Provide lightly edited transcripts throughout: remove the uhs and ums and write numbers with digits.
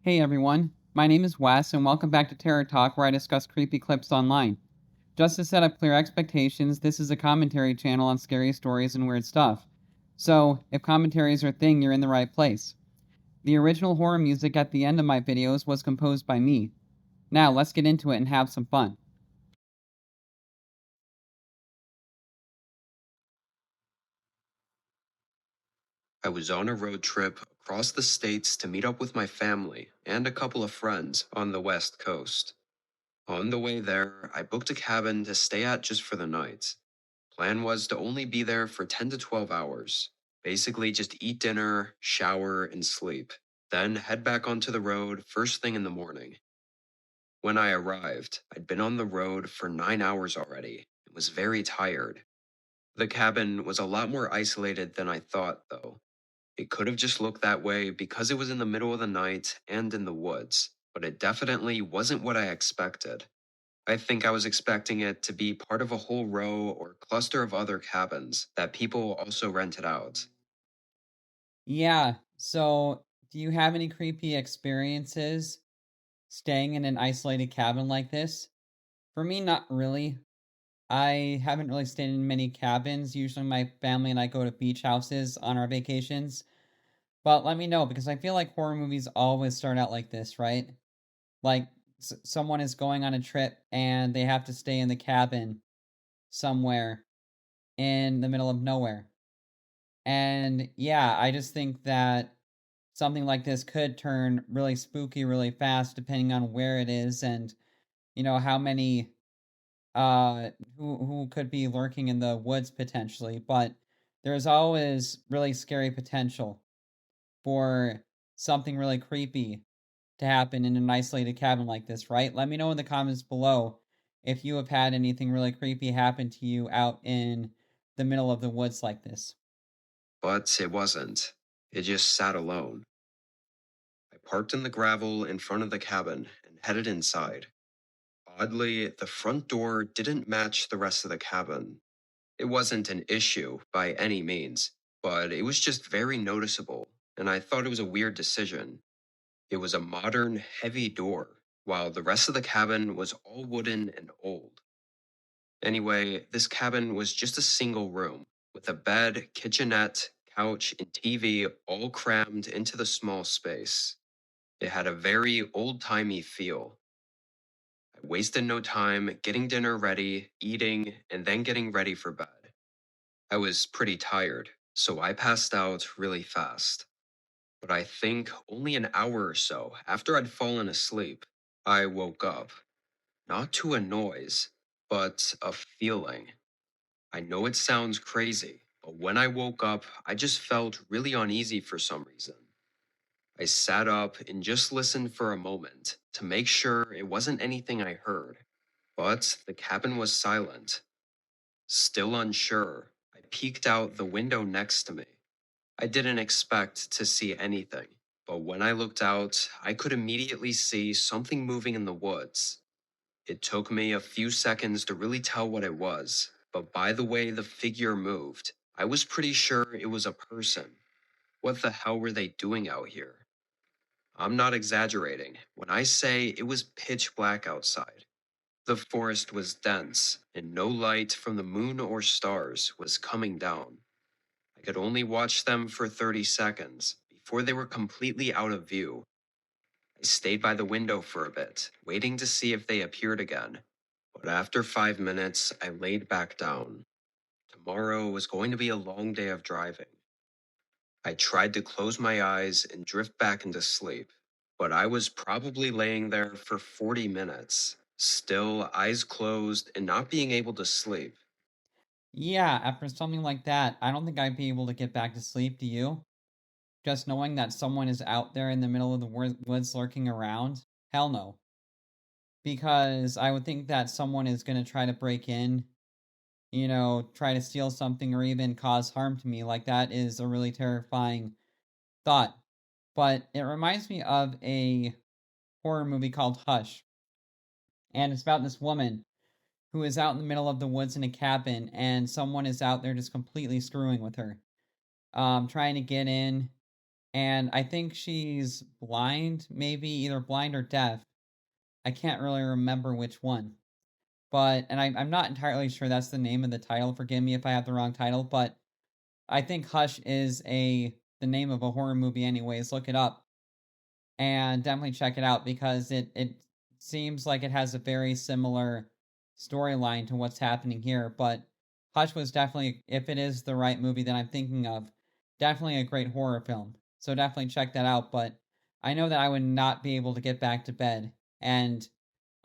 Hey everyone, my name is Wes, and welcome back to Terror Talk, where I discuss creepy clips online. Just to set up clear expectations, this is a commentary channel on scary stories and weird stuff. So, if commentaries are a thing, you're in the right place. The original horror music at the end of my videos was composed by me. Now, let's get into it and have some fun. I was on a road trip across the states to meet up with my family and a couple of friends on the West Coast. On the way there, I booked a cabin to stay at just for the night. Plan was to only be there for 10 to 12 hours. Basically, just eat dinner, shower, and sleep. Then head back onto the road first thing in the morning. When I arrived, I'd been on the road for 9 hours already and was very tired. The cabin was a lot more isolated than I thought, though. It could have just looked that way because it was in the middle of the night and in the woods, but it definitely wasn't what I expected. I think I was expecting it to be part of a whole row or cluster of other cabins that people also rented out. Yeah, so do you have any creepy experiences staying in an isolated cabin like this? For me, not really. I haven't really stayed in many cabins. Usually, my family and I go to beach houses on our vacations. But let me know because I feel like horror movies always start out like this, right? Like someone is going on a trip and they have to stay in the cabin somewhere in the middle of nowhere. And yeah, I just think that something like this could turn really spooky really fast depending on where it is and how many who could be lurking in the woods potentially, but there's always really scary potential for something really creepy to happen in an isolated cabin like this, right? Let me know in the comments below if you have had anything really creepy happen to you out in the middle of the woods like this. But it wasn't. It just sat alone. I parked in the gravel in front of the cabin and headed inside. Oddly, the front door didn't match the rest of the cabin. It wasn't an issue by any means, but it was just very noticeable, and I thought it was a weird decision. It was a modern, heavy door, while the rest of the cabin was all wooden and old. Anyway, this cabin was just a single room, with a bed, kitchenette, couch, and TV all crammed into the small space. It had a very old timey feel. I wasted no time getting dinner ready, eating, and then getting ready for bed. I was pretty tired, so I passed out really fast. But I think only an hour or so after I'd fallen asleep, I woke up. Not to a noise, but a feeling. I know it sounds crazy, but when I woke up, I just felt really uneasy for some reason. I sat up and just listened for a moment to make sure it wasn't anything I heard. But the cabin was silent. Still unsure, I peeked out the window next to me. I didn't expect to see anything, but when I looked out, I could immediately see something moving in the woods. It took me a few seconds to really tell what it was, but by the way the figure moved, I was pretty sure it was a person. What the hell were they doing out here? I'm not exaggerating when I say it was pitch black outside. The forest was dense, and no light from the moon or stars was coming down. I could only watch them for 30 seconds before they were completely out of view. I stayed by the window for a bit, waiting to see if they appeared again. But after 5 minutes, I laid back down. Tomorrow was going to be a long day of driving. I tried to close my eyes and drift back into sleep, but I was probably laying there for 40 minutes, still eyes closed and not being able to sleep. Yeah, after something like that, I don't think I'd be able to get back to sleep, do you? Just knowing that someone is out there in the middle of the woods lurking around? Hell no. Because I would think that someone is going to try to break in, try to steal something or even cause harm to me. Like, that is a really terrifying thought. But it reminds me of a horror movie called Hush. And it's about this woman who is out in the middle of the woods in a cabin, and someone is out there just completely screwing with her, trying to get in. and I think she's blind, maybe either blind or deaf. I can't really remember which one. But and I'm not entirely sure that's the name of the title. Forgive me if I have the wrong title, but I think Hush is a the name of a horror movie anyways. Look it up and definitely check it out because it seems like it has a very similar storyline to what's happening here. But Hush was definitely, if it is the right movie that I'm thinking of, definitely a great horror film. So definitely check that out. But I know that I would not be able to get back to bed, and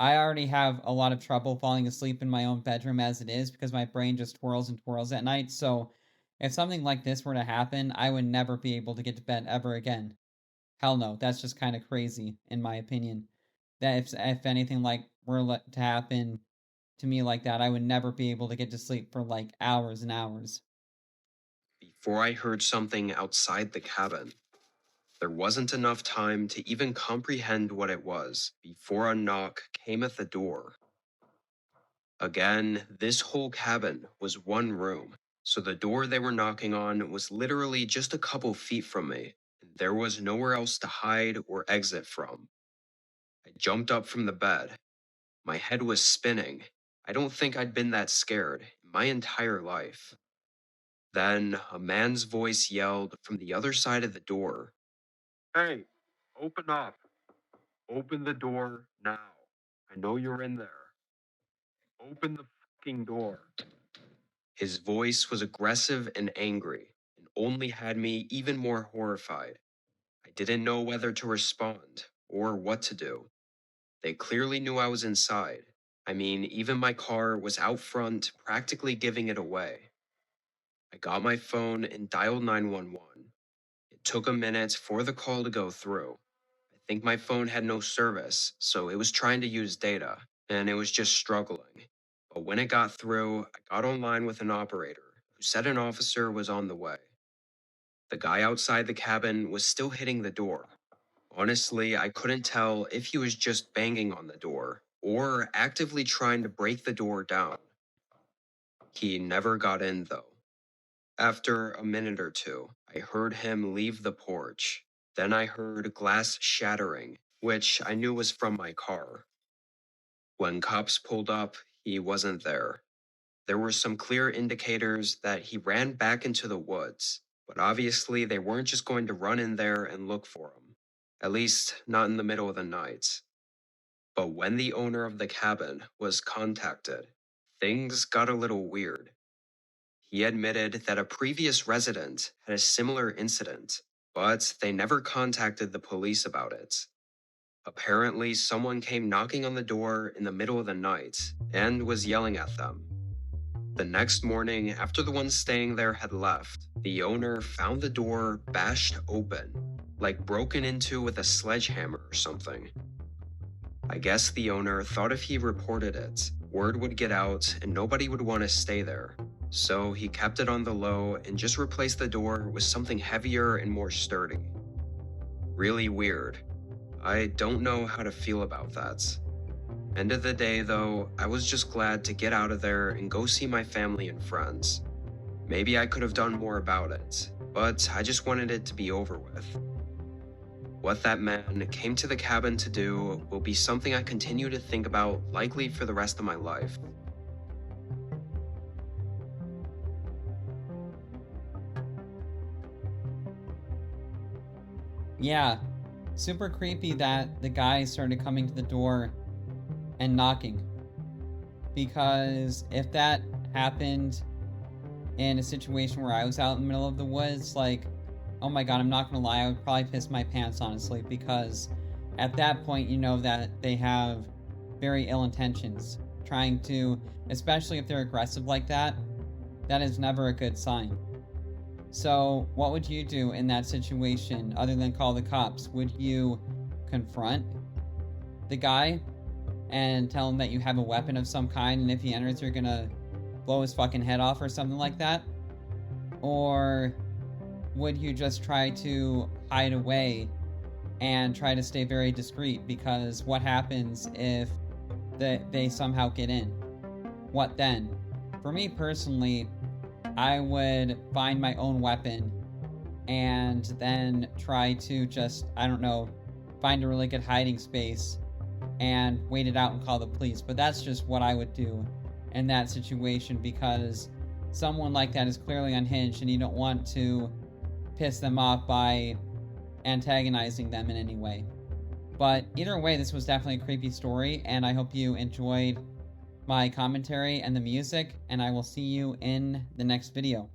I already have a lot of trouble falling asleep in my own bedroom as it is because my brain just twirls and twirls at night. So if something like this were to happen, I would never be able to get to bed ever again. Hell no, that's just kind of crazy in my opinion. That if anything like were to happen to me like that, I would never be able to get to sleep for like hours and hours. Before I heard something outside the cabin, there wasn't enough time to even comprehend what it was before a knock came at the door. Again, this whole cabin was one room, so the door they were knocking on was literally just a couple feet from me, and there was nowhere else to hide or exit from. I jumped up from the bed. My head was spinning. I don't think I'd been that scared in my entire life. Then a man's voice yelled from the other side of the door, "Hey, open up. Open the door now. I know you're in there. Open the fucking door." His voice was aggressive and angry, and only had me even more horrified. I didn't know whether to respond or what to do. They clearly knew I was inside. I mean, even my car was out front, practically giving it away. I got my phone and dialed 911. It took a minute for the call to go through. I think my phone had no service, so it was trying to use data, and it was just struggling. But when it got through, I got online with an operator who said an officer was on the way. The guy outside the cabin was still hitting the door. Honestly, I couldn't tell if he was just banging on the door or actively trying to break the door down. He never got in, though. After a minute or two, I heard him leave the porch. Then I heard glass shattering, which I knew was from my car. When cops pulled up, he wasn't there. There were some clear indicators that he ran back into the woods, but obviously they weren't just going to run in there and look for him. At least, not in the middle of the night. But when the owner of the cabin was contacted, things got a little weird. He admitted that a previous resident had a similar incident, but they never contacted the police about it. Apparently, someone came knocking on the door in the middle of the night and was yelling at them. The next morning, after the ones staying there had left, the owner found the door bashed open, like broken into with a sledgehammer or something. I guess the owner thought if he reported it, word would get out and nobody would want to stay there. So he kept it on the low and just replaced the door with something heavier and more sturdy. Really weird. I don't know how to feel about that. End of the day, though, I was just glad to get out of there and go see my family and friends. Maybe I could have done more about it, but I just wanted it to be over with. What that man came to the cabin to do will be something I continue to think about likely for the rest of my life. Yeah, super creepy that the guy started coming to the door and knocking. Because if that happened in a situation where I was out in the middle of the woods, like, oh my god, I'm not gonna lie, I would probably piss my pants honestly, because at that point you know that they have very ill intentions. Trying to, especially if they're aggressive like that is never a good sign. So, what would you do in that situation other than call the cops? Would you confront the guy and tell him that you have a weapon of some kind, and if he enters, you're gonna blow his fucking head off or something like that? Or would you just try to hide away and try to stay very discreet? Because what happens if they somehow get in? What then? For me personally, I would find my own weapon and then try to just, I don't know, find a really good hiding space and wait it out and call the police. But that's just what I would do in that situation, because someone like that is clearly unhinged and you don't want to piss them off by antagonizing them in any way. But either way, this was definitely a creepy story, and I hope you enjoyed my commentary and the music, and I will see you in the next video.